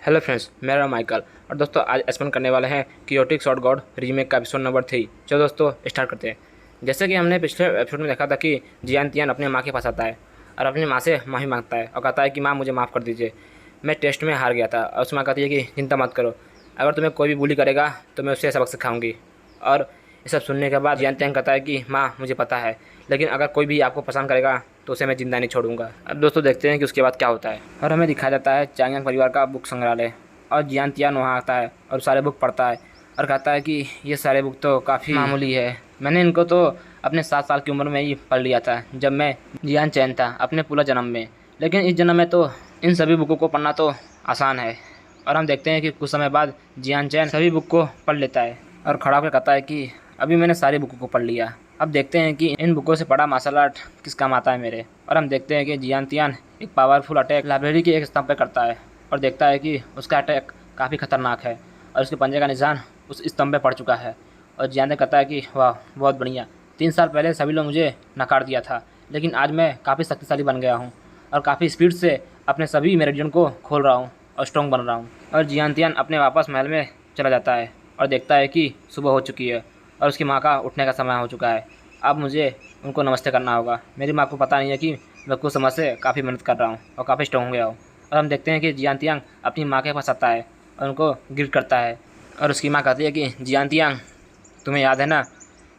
Hello friends, मेरा नाम Michael और दोस्तों आज एक्सप्लेन करने वाले हैं कियोटिक शॉर्ट गॉड रीमेक का एपिसोड नंबर 3। चलो दोस्तों स्टार्ट करते हैं। जैसे कि हमने पिछले एपिसोड में देखा था कि जियान तियान अपने माँ के पास आता है और अपनी माँ से माफ़ी मांगता है और कहता है कि माँ मुझे माफ़ कर दीजिए, मैं टेस्ट में हार गया था। और उसकी माँ कहती है कि चिंता मत करो, अगर तुम्हें कोई भी बुली करेगा तो मैं उससे सबक सिखाऊंगी। और ये सब सुनने के बाद जियान तियान कहता है कि माँ मुझे पता है, लेकिन अगर कोई भी आपको पसंद करेगा तो उसे मैं जिंदा नहीं छोड़ूंगा। अब दोस्तों देखते हैं कि उसके बाद क्या होता है। और हमें दिखाया जाता है चांगयांग परिवार का बुक संग्रहालय और जियान तियान वहाँ आता है और सारे बुक पढ़ता है और कहता है कि ये सारे बुक तो काफ़ी मामूली है, मैंने इनको तो अपने 7 साल की उम्र में ही पढ़ लिया था जब मैं जियान चैन था अपने पूरा जन्म में, लेकिन इस जन्म में तो इन सभी बुकों को पढ़ना तो आसान है। और हम देखते हैं कि कुछ समय बाद जियान चैन सभी बुक को पढ़ लेता है और खड़ा होकर कहता है कि अभी मैंने सारी बुकों को पढ़ लिया, अब देखते हैं कि इन बुकों से पढ़ा मार्शल आर्ट किस काम आता है मेरे। और हम देखते हैं कि जियान तियान एक पावरफुल अटैक लाइब्रेरी के एक स्तंभ पर करता है और देखता है कि उसका अटैक काफ़ी खतरनाक है और उसके पंजे का निशान उस स्तंभ पे पड़ चुका है। और जियान ने कहता है कि वाह बहुत बढ़िया, 3 साल पहले सभी लोग मुझे नकार दिया था, लेकिन आज मैं काफ़ी शक्तिशाली बन गया हूँ और काफ़ी स्पीड से अपने सभी मेरिडियन को खोल रहा हूँ और स्ट्रॉन्ग बन रहा हूँ। और जियान तियान अपने वापस महल में चला जाता है और देखता है कि सुबह हो चुकी है और उसकी माँ का उठने का समय हो चुका है। अब मुझे उनको नमस्ते करना होगा, मेरी माँ को पता नहीं है कि मैं कुछ समय से काफ़ी मेहनत कर रहा हूँ और काफ़ी स्ट्रॉन्ग हो गया हूँ। और हम देखते हैं कि जियान तियांग अपनी माँ के पास आता है और उनको गिफ्ट करता है और उसकी माँ कहती है कि जियान तियांग, तुम्हें याद है ना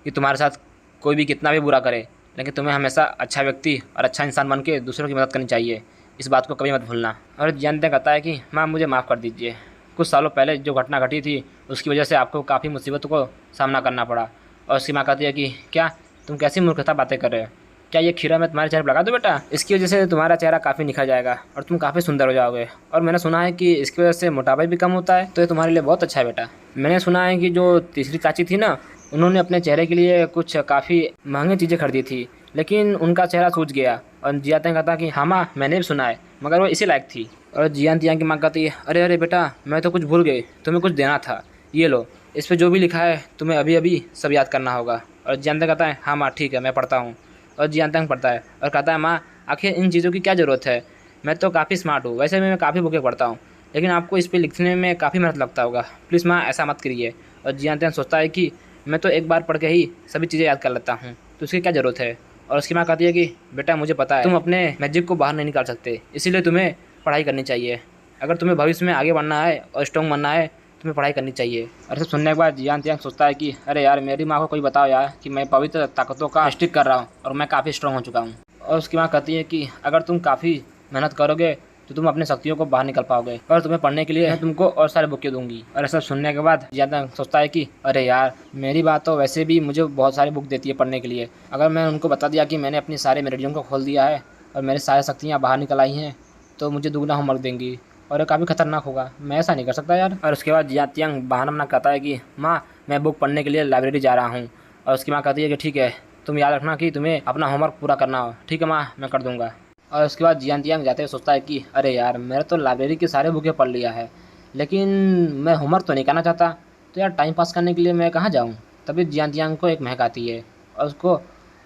कि तुम्हारे साथ कोई भी कितना भी बुरा करे, लेकिन तुम्हें हमेशा अच्छा व्यक्ति और अच्छा इंसान बन के दूसरों की मदद करनी चाहिए, इस बात को कभी मत भूलना। और जियान तियांग कहता है कि माँ मुझे माफ़ कर दीजिए, कुछ सालों पहले जो घटना घटी थी उसकी वजह से आपको काफ़ी मुसीबतों को सामना करना पड़ा। और उसकी माँ कहती है कि क्या तुम कैसी मूर्खता बातें कर रहे हो, क्या ये खीरा मैं तुम्हारे चेहरे पर लगा दूँ बेटा, इसकी वजह से तुम्हारा चेहरा काफ़ी निखर जाएगा और तुम काफ़ी सुंदर हो जाओगे। और मैंने सुना है कि इसकी वजह से मोटापा भी कम होता है, तो ये तुम्हारे लिए बहुत अच्छा है बेटा। मैंने सुना है कि जो तीसरी चाची थी ना, उन्होंने अपने चेहरे के लिए कुछ काफ़ी महंगी चीज़ें खरीदी थी, लेकिन उनका चेहरा सूज गया। और जियान तियांग कहता कि हाँ माँ मैंने भी सुना है, मगर वो इसी लायक थी। और जियान तियांग की माँ कहती है अरे अरे बेटा, मैं तो कुछ भूल गई, तुम्हें कुछ देना था, ये लो, इस पर जो भी लिखा है तुम्हें अभी अभी सब याद करना होगा। और जियान तियांग कहता है हाँ माँ ठीक है, मैं पढ़ता हूँ। और जियान तियांग पढ़ता है और कहता है माँ आखिर इन चीज़ों की क्या ज़रूरत है, मैं तो काफ़ी स्मार्ट हूँ, वैसे भी मैं काफ़ी बुकें पढ़ता हूँ, लेकिन आपको इस पर लिखने में काफ़ी मेहनत लगता होगा, प्लीज़ माँ ऐसा मत करिए। और जियान तियांग सोचता है कि मैं तो एक बार पढ़ के ही सभी चीज़ें याद कर लेता हूँ, तो उसकी क्या ज़रूरत है। और उसकी माँ कहती है कि बेटा मुझे पता है तुम अपने मैजिक को बाहर नहीं निकाल सकते, इसीलिए तुम्हें पढ़ाई करनी चाहिए, अगर तुम्हें भविष्य में आगे बढ़ना है और स्ट्रॉन्ग बनना है तुम्हें पढ़ाई करनी चाहिए। और सब सुनने के बाद जियान तियांग सोचता है कि अरे यार मेरी माँ को कोई बताओ यार कि मैं पवित्र ताकतों का स्टिक कर रहा हूँ और मैं काफ़ी स्ट्रॉन्ग हो चुका हूँ। और उसकी माँ कहती है कि अगर तुम काफ़ी मेहनत करोगे तो तुम अपनी शक्तियों को बाहर निकल पाओगे और तुम्हें पढ़ने के लिए मैं तुमको और सारे बुकें दूंगी। और ऐसा सुनने के बाद जियान तियांग सोचता है कि अरे यार मेरी बात तो वैसे भी मुझे बहुत सारी बुक देती है पढ़ने के लिए, अगर मैं उनको बता दिया कि मैंने अपनी सारे मेरिडियन को खोल दिया है और मेरी सारी शक्तियाँ बाहर निकल आई हैं तो मुझे दुगना होमवर्क देंगी और ये काफ़ी खतरनाक होगा, मैं ऐसा नहीं कर सकता यार। और उसके बाद जियान तियांग बहाना बना कहता है कि माँ मैं बुक पढ़ने के लिए लाइब्रेरी जा रहा हूँ। और उसकी माँ कहती है कि ठीक है, तुम याद रखना कि तुम्हें अपना होमवर्क पूरा करना हो, ठीक है माँ मैं कर दूँगा। और उसके बाद जियान तियांग जाते हुए सोचता है कि अरे यार मैंने तो लाइब्रेरी की सारे बुकें पढ़ लिया है, लेकिन मैं होमवर्क तो नहीं करना चाहता, तो यार टाइम पास करने के लिए मैं कहाँ जाऊँ। तभी जियान तियांग को एक महक आती है और उसको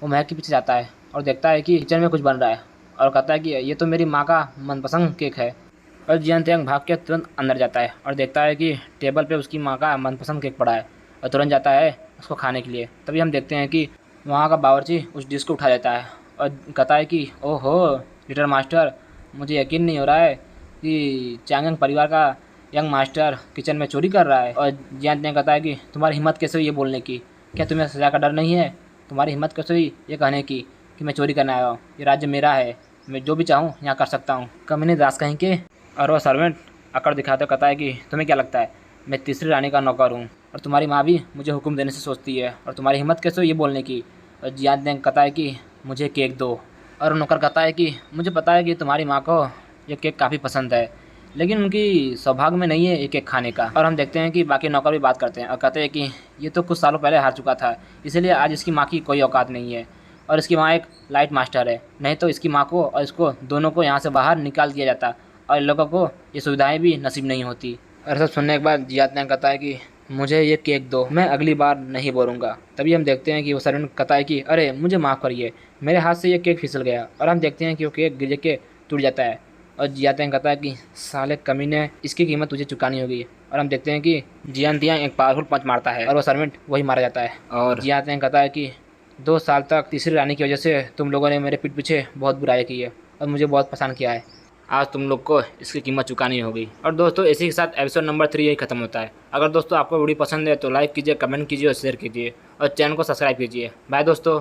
वो महक के पीछे जाता है और देखता है कि किचन में कुछ बन रहा है और कहता है कि ये तो मेरी माँ का मनपसंद केक है। और जियान तियांग भाग के तुरंत अंदर जाता है और देखता है कि टेबल पे उसकी माँ का मनपसंद केक पड़ा है और तुरंत जाता है उसको खाने के लिए। तभी हम देखते हैं कि वहाँ का बावर्ची उस डिश को उठा लेता है और कहता है कि ओहो लिटिल मास्टर, मुझे यकीन नहीं हो रहा है कि चांगयांग परिवार का यंग मास्टर किचन में चोरी कर रहा है। और जियान तियांग कहता है कि तुम्हारी हिम्मत कैसे हुई ये बोलने की, क्या तुम्हें सज़ा का डर नहीं है, तुम्हारी हिम्मत कैसे हुई ये कहने की कि मैं चोरी करने आया हूँ, ये राज्य मेरा है, मैं जो भी चाहूँ यहाँ कर सकता हूँ, कमीने दास कहीं के। और वह सर्वेंट अकड़ दिखाते कहता है कि तुम्हें क्या लगता है मैं तीसरी रानी का नौकर हूँ और तुम्हारी माँ भी मुझे हुक्म देने से सोचती है, और तुम्हारी हिम्मत कैसे हुई ये बोलने की। और जियान तियांग कहता है कि मुझे केक दो। और नौकर कहता है कि मुझे पता है कि तुम्हारी माँ को ये केक काफ़ी पसंद है, लेकिन उनकी सौभाग्य में नहीं है ये केक खाने का। और हम देखते हैं कि बाकी नौकर भी बात करते हैं और कहते हैं कि ये तो कुछ सालों पहले हार चुका था, इसलिए आज इसकी माँ की कोई औकात नहीं है और इसकी माँ एक लाइट मास्टर है, नहीं तो इसकी माँ को और इसको दोनों को यहाँ से बाहर निकाल दिया जाता और इन लोगों को ये सुविधाएँ भी नसीब नहीं होती। और सब सुनने के बाद जियान तियांग कहता है कि मुझे ये केक दो, मैं अगली बार नहीं बोलूँगा। तभी हम देखते हैं कि वो सर्वेंट कहता है कि अरे मुझे माफ़ करिए, मेरे हाथ से ये केक फिसल गया। और हम देखते हैं कि वो केक गिर के टूट जाता है और जियान कहता है कि साले कमीने, इसकी कीमत तुझे चुकानी होगी। और हम देखते हैं कि जियान एक पावरफुल पंच मारता है और वो सर्वेंट वही मारा जाता है। और जियान कहता है कि 2 साल तक तीसरी रानी की वजह से तुम लोगों ने मेरे पीठ पीछे बहुत बुराई की है और मुझे बहुत पसंद किया है। आज तुम लोग को इसकी कीमत चुकानी होगी। और दोस्तों इसी के साथ एपिसोड नंबर 3 यही खत्म होता है। अगर दोस्तों आपको वीडियो पसंद है तो लाइक कीजिए, कमेंट कीजिए और शेयर कीजिए और चैनल को सब्सक्राइब कीजिए। बाय दोस्तों।